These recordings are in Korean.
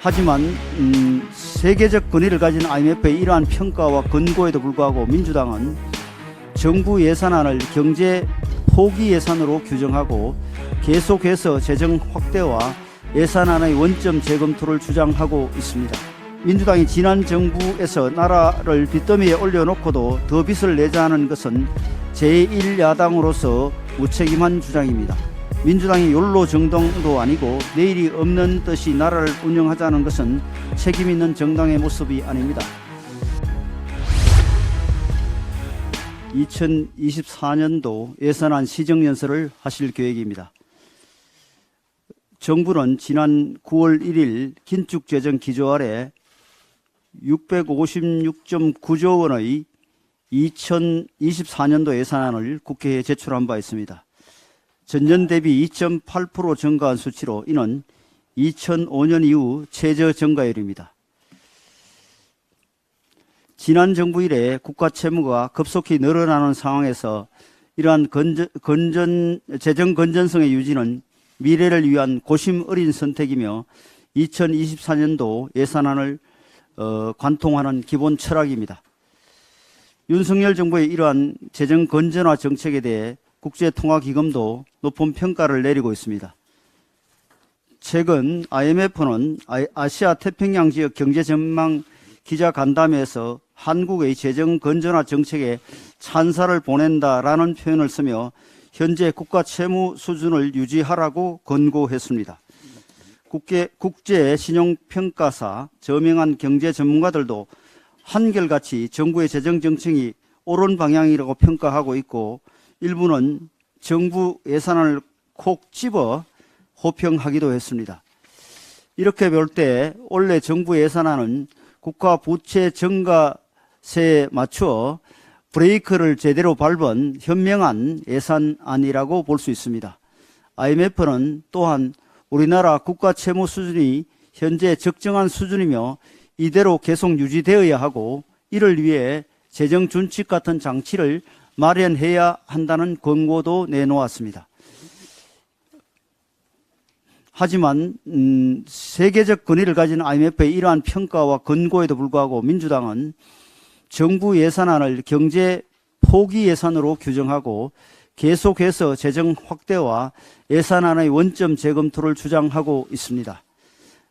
하지만 세계적 권위를 가진 IMF의 이러한 평가와 권고에도 불구하고 민주당은 정부 예산안을 경제 포기 예산으로 규정하고 계속해서 재정 확대와 예산안의 원점 재검토를 주장하고 있습니다. 민주당이 지난 정부에서 나라를 빚더미에 올려놓고도 더 빚을 내자 하는 것은 제1야당으로서 무책임한 주장입니다. 민주당이 욜로 정당도 아니고 내일이 없는 듯이 나라를 운영하자는 것은 책임있는 정당의 모습이 아닙니다. 2024년도 예산안 시정연설을 하실 계획입니다. 정부는 지난 9월 1일 긴축재정 기조 아래 656.9조 원의 2024년도 예산안을 국회에 제출한 바 있습니다. 전년 대비 2.8% 증가한 수치로 이는 2005년 이후 최저 증가율입니다. 지난 정부 이래 국가 채무가 급속히 늘어나는 상황에서 이러한 재정 건전성의 유지는 미래를 위한 고심 어린 선택이며 2024년도 예산안을 관통하는 기본 철학입니다. 윤석열 정부의 이러한 재정 건전화 정책에 대해 국제통화기금도 높은 평가를 내리고 있습니다. 최근 IMF는 아시아 태평양 지역 경제 전망 기자 간담회에서 한국의 재정 건전화 정책에 찬사를 보낸다라는 표현을 쓰며 현재 국가 채무 수준을 유지하라고 권고했습니다. 국제 신용평가사 저명한 경제 전문가들도 한결같이 정부의 재정 정책이 옳은 방향이라고 평가하고 있고 일부는 정부 예산안을 콕 집어 호평하기도 했습니다. 이렇게 볼 때 올해 정부 예산안은 국가 부채 증가세에 맞추어 브레이크를 제대로 밟은 현명한 예산안이라고 볼 수 있습니다. IMF는 또한 우리나라 국가 채무 수준이 현재 적정한 수준이며 이대로 계속 유지되어야 하고 이를 위해 재정 준칙 같은 장치를 마련해야 한다는 권고도 내놓았습니다. 하지만 세계적 권위를 가진 IMF의 이러한 평가와 권고에도 불구하고 민주당은 정부 예산안을 경제 포기 예산으로 규정하고 계속해서 재정 확대와 예산안의 원점 재검토를 주장하고 있습니다.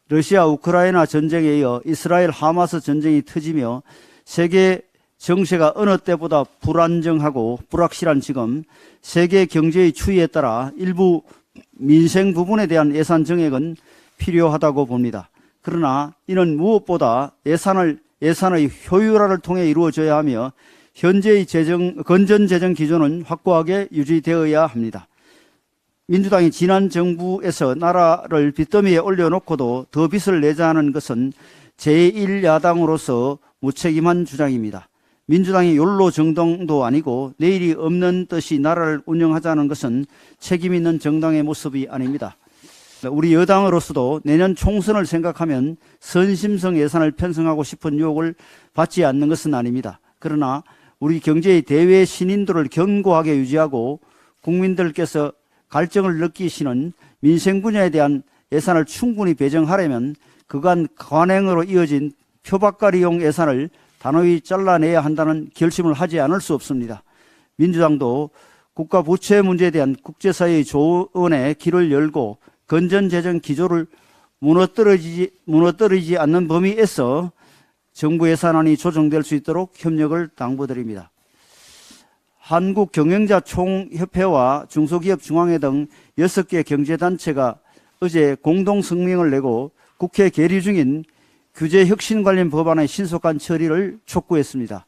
러시아 우크라이나 전쟁에 이어 이스라엘 하마스 전쟁이 터지며 세계 정세가 어느 때보다 불안정하고 불확실한 지금 세계 경제의 추이에 따라 일부 민생 부분에 대한 예산 정액은 필요하다고 봅니다. 그러나 이는 무엇보다 예산의 효율화를 통해 이루어져야 하며 현재의 건전 재정 기조는 확고하게 유지되어야 합니다. 민주당이 지난 정부에서 나라를 빚더미에 올려놓고도 더 빚을 내자 하는 것은 제1야당으로서 무책임한 주장입니다. 민주당이 욜로 정당도 아니고 내일이 없는 듯이 나라를 운영하자는 것은 책임있는 정당의 모습이 아닙니다. 우리 여당으로서도 내년 총선을 생각하면 선심성 예산을 편성하고 싶은 유혹을 받지 않는 것은 아닙니다. 그러나 우리 경제의 대외 신인도를 견고하게 유지하고 국민들께서 갈증을 느끼시는 민생 분야에 대한 예산을 충분히 배정하려면 그간 관행으로 이어진 표박가리용 예산을 단호히 잘라내야 한다는 결심을 하지 않을 수 없습니다. 민주당도 국가 부채 문제에 대한 국제사회의 조언에 길을 열고 건전재정 기조를 무너뜨리지 않는 범위에서 정부 예산안이 조정될 수 있도록 협력을 당부드립니다. 한국경영자총협회와 중소기업중앙회 등 6개 경제단체가 어제 공동성명을 내고 국회 계류 중인 규제혁신 관련 법안의 신속한 처리를 촉구했습니다.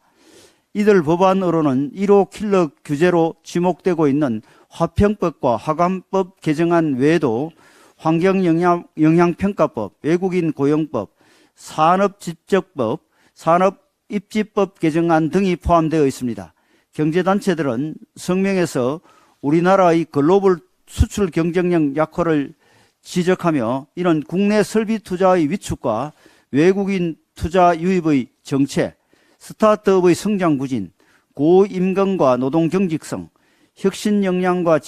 이들 법안으로는 1호 킬러 규제로 지목되고 있는 화평법과 화관법 개정안 외에도 환경영향평가법, 외국인 고용법, 산업집적법, 산업입지법 개정안 등이 포함되어 있습니다. 경제단체들은 성명에서 우리나라의 글로벌 수출 경쟁력 약화를 지적하며 이는 국내 설비 투자의 위축과 외국인 투자 유입의 정체, 스타트업의 성장 부진, 고임금과 노동 경직성, 혁신 역량과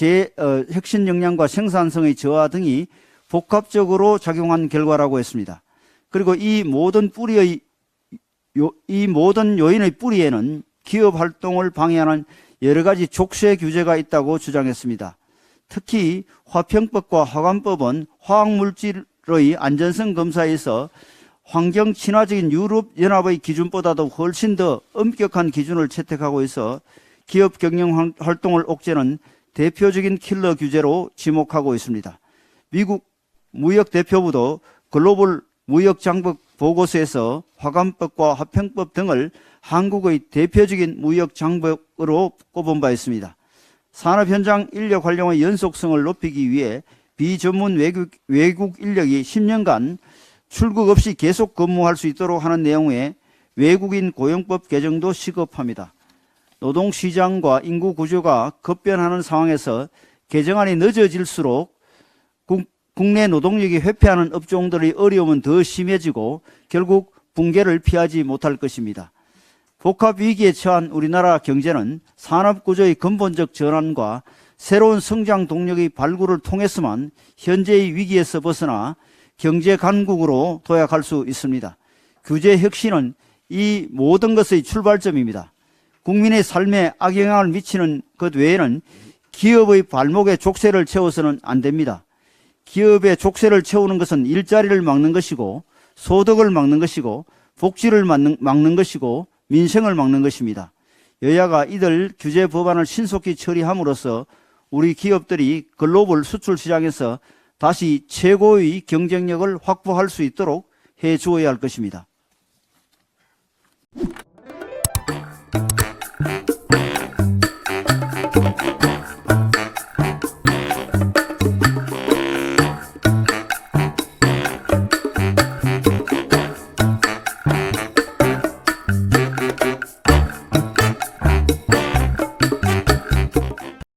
생산성의 저하 등이 복합적으로 작용한 결과라고 했습니다. 그리고 이 모든 요인의 뿌리에는 기업 활동을 방해하는 여러 가지 족쇄 규제가 있다고 주장했습니다. 특히 화평법과 화관법은 화학물질의 안전성 검사에서 환경 친화적인 유럽연합의 기준보다도 훨씬 더 엄격한 기준을 채택하고 있어 기업 경영 활동을 옥죄는 대표적인 킬러 규제로 지목하고 있습니다. 미국 무역대표부도 글로벌 무역장벽 보고서에서 화관법과 화평법 등을 한국의 대표적인 무역장벽으로 꼽은 바 있습니다. 산업 현장 인력 활용의 연속성을 높이기 위해 비전문 외국 인력이 10년간 출국 없이 계속 근무할 수 있도록 하는 내용의 외국인 고용법 개정도 시급합니다. 노동시장과 인구 구조가 급변하는 상황에서 개정안이 늦어질수록 국내 노동력이 회피하는 업종들의 어려움은 더 심해지고 결국 붕괴를 피하지 못할 것입니다. 복합 위기에 처한 우리나라 경제는 산업 구조의 근본적 전환과 새로운 성장 동력의 발굴을 통해서만 현재의 위기에서 벗어나 경제 강국으로 도약할 수 있습니다. 규제 혁신은 이 모든 것의 출발점입니다. 국민의 삶에 악영향을 미치는 것 외에는 기업의 발목에 족쇄를 채워서는 안 됩니다. 기업의 족쇄를 채우는 것은 일자리를 막는 것이고 소득을 막는 것이고 복지를 막는 것이고 민생을 막는 것입니다. 여야가 이들 규제 법안을 신속히 처리함으로써 우리 기업들이 글로벌 수출 시장에서 다시 최고의 경쟁력을 확보할 수 있도록 해 주어야 할 것입니다.